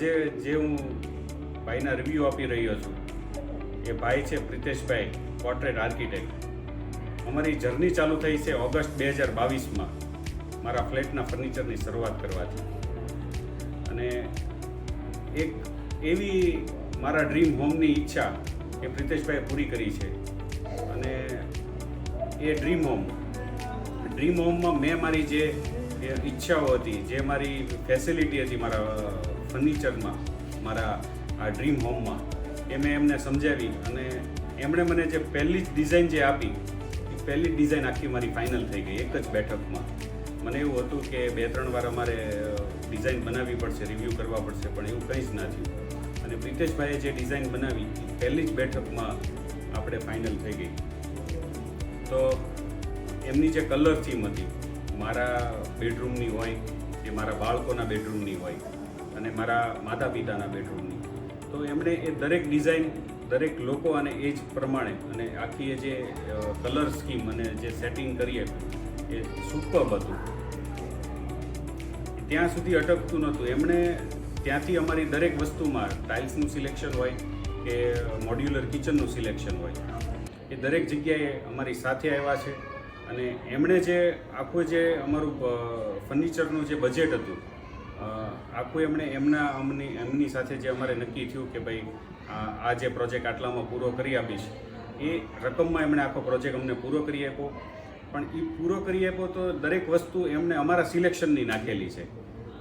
આજે જે હું ભાઈના રિવ્યૂ આપી રહ્યો છું એ ભાઈ છે પ્રિતેશભાઈ, પોર્ટ્રેટ આર્કિટેક્ટ. અમારી જર્ની ચાલુ થઈ છે ઓગસ્ટ 2022માં મારા ફ્લેટના ફર્નિચરની શરૂઆત કરવાથી. અને એક એવી મારા ડ્રીમ હોમની ઈચ્છા એ પ્રિતેશભાઈએ પૂરી કરી છે. અને એ ડ્રીમ હોમમાં મેં મારી જે ઈચ્છાઓ હતી, જે મારી ફેસિલિટી હતી મારા ફર્નિચરમાં, મારા આ ડ્રીમ હોમમાં, એ મેં એમને સમજાવી. અને એમણે મને જે પહેલી જ ડિઝાઇન જે આપી એ પહેલી ડિઝાઇન આખી મારી ફાઇનલ થઈ ગઈ એક જ બેઠકમાં. મને એવું હતું કે 2-3 વાર અમારે ડિઝાઇન બનાવવી પડશે, રિવ્યૂ કરવા પડશે, પણ એવું કંઈ જ ના થયું. અને પ્રિતેશભાઈએ જે ડિઝાઇન બનાવી એ પહેલી જ બેઠકમાં આપણે ફાઇનલ થઈ ગઈ. તો એમની જે કલર થીમ હતી, મારા બેડરૂમની હોય કે મારા બાળકોના બેડરૂમની હોય અને મારા માતા પિતાના બેડરૂમની, તો એમણે એ દરેક ડિઝાઇન દરેક લોકો અને એજ પ્રમાણે અને આખી એ જે કલર સ્કીમ અને જે સેટિંગ કરીએ એ સુપર્બ હતું. ત્યાં સુધી અટકતું નહોતું. એમણે ત્યાંથી અમારી દરેક વસ્તુમાં ટાઇલ્સનું સિલેક્શન હોય કે મોડ્યુલર કિચનનું સિલેક્શન હોય, એ દરેક જગ્યાએ અમારી સાથે આવ્યા છે. અને એમણે જે આખું જે અમારું ફર્નિચરનું જે બજેટ હતું આખું એમની સાથે જે અમારે નક્કી થયું કે ભાઈ આ જે પ્રોજેક્ટ આટલામાં પૂરો કરી આપીશ, એ રકમમાં એમણે આખો પ્રોજેક્ટ અમને પૂરો કરી આપ્યો. પણ એ પૂરો કરી આપ્યો તો દરેક વસ્તુ એમણે અમારા સિલેક્શનની નાખેલી છે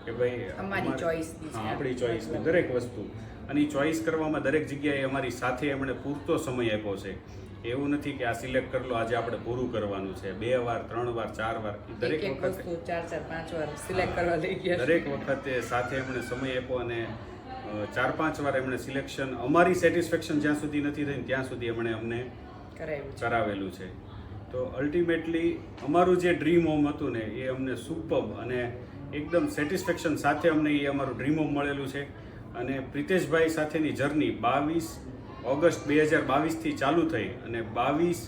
કે ભાઈ આપણી ચોઈસની દરેક વસ્તુ. અને એ ચોઈસ કરવામાં દરેક જગ્યાએ અમારી સાથે એમણે પૂરતો સમય આપ્યો છે. એવું નથી કે આ સિલેક્ટ કરી લો, આજે આપણે પૂરું કરવાનું છે, 2 વાર 3 વાર 4 વાર, દરેક વખતે 4-5 વાર સિલેક્ટ કરવા લઈ ગયા. દરેક વખતે સાથે એમણે સમય આપ્યો અને 4-5 વાર એમણે સિલેક્શન અમારી સેટિસ્ફેક્શન જ્યાં સુધી નથી થઈ ત્યાં સુધી એમણે અમને કરાવેલું છે. તો અલ્ટિમેટલી અમારું જે ડ્રીમ હોમ હતું ને એ અમને સુપર્બ અને એકદમ સેટિસ્ફેક્શન સાથે અમને એ અમારું ડ્રીમ હોમ મળેલું છે. અને પ્રિતેશભાઈ સાથેની જર્ની 22 ઓગસ્ટ 2022થી ચાલુ થઈ અને 22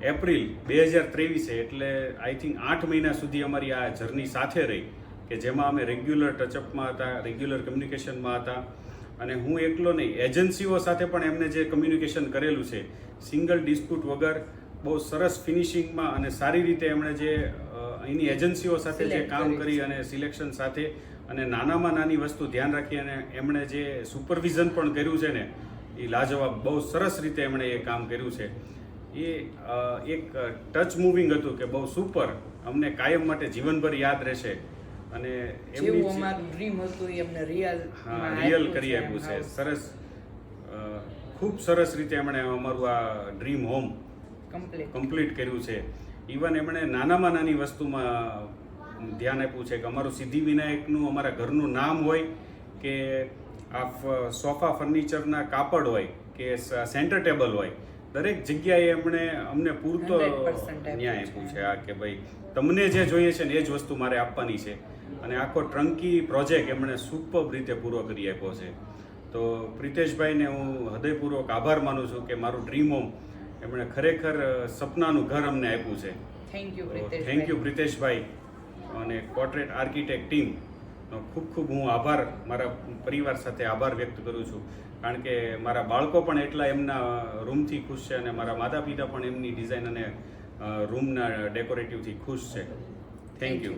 એપ્રિલ 2023 એટલે આઈ થિંક 8 મહિના સુધી અમારી આ જર્ની સાથે રહી, કે જેમાં અમે રેગ્યુલર ટચઅપમાં હતા, રેગ્યુલર કમ્યુનિકેશનમાં હતા. અને હું એકલો નહીં, એજન્સીઓ સાથે પણ એમને જે કમ્યુનિકેશન કરેલું છે સિંગલ ડિસ્પ્યુટ વગર, બહુ સરસ ફિનિશિંગમાં અને સારી રીતે એમણે જે અહીંની એજન્સીઓ સાથે જે કામ કરી અને સિલેક્શન સાથે અને નાનામાં નાની વસ્તુ ધ્યાન રાખી અને એમણે જે સુપરવિઝન પણ કર્યું છે ને એ લાજવાબ, બહુ સરસ રીતે એમણે એ કામ કર્યું છે. એ એક ટચ મૂવિંગ હતું કે બહુ સુપર, અમને કાયમ માટે જીવનભર યાદ રહેશે. અને એમની અમારું ડ્રીમ હતું એ અમને રિયલ કરી આપ્યું છે. સરસ, ખૂબ સરસ રીતે એમણે અમારું આ ડ્રીમ હોમ કમ્પ્લીટ કર્યું છે. ઇવન એમણે નાનામાં નાની વસ્તુમાં ધ્યાન આપ્યું છે કે અમારું સિદ્ધિવિનાયકનું અમારા ઘરનું નામ હોય કે આ સોફા ફર્નિચરના કાપડ હોય કે સેન્ટર ટેબલ હોય, દરેક જગ્યાએ એમણે અમને પૂરતો ન્યાય આપ્યું છે. આ કે ભાઈ તમને જે જોઈએ છે ને એ જ વસ્તુ મારે આપવાની છે. અને આખો ટ્રંકી પ્રોજેક્ટ એમણે સુપર્બ રીતે પૂરો કરી આપ્યો છે. તો પ્રિતેશભાઈને હું હૃદયપૂર્વક આભાર માનું છું કે મારું ડ્રીમ હોમ એમણે ખરેખર સપનાનું ઘર અમને આપ્યું છે. થેન્ક યુ પ્રિતેશભાઈ અને પોર્ટ્રેટ આર્કિટેક્ટ ટીમ. ખૂબ ખૂબ હું આભાર, મારા પરિવાર સાથે આભાર વ્યક્ત કરું છું. કારણ કે મારા બાળકો પણ એટલા એમના રૂમથી ખુશ છે અને મારા માતા પિતા પણ એમની ડિઝાઇન અને રૂમના ડેકોરેટિવથી ખુશ છે. Thank you.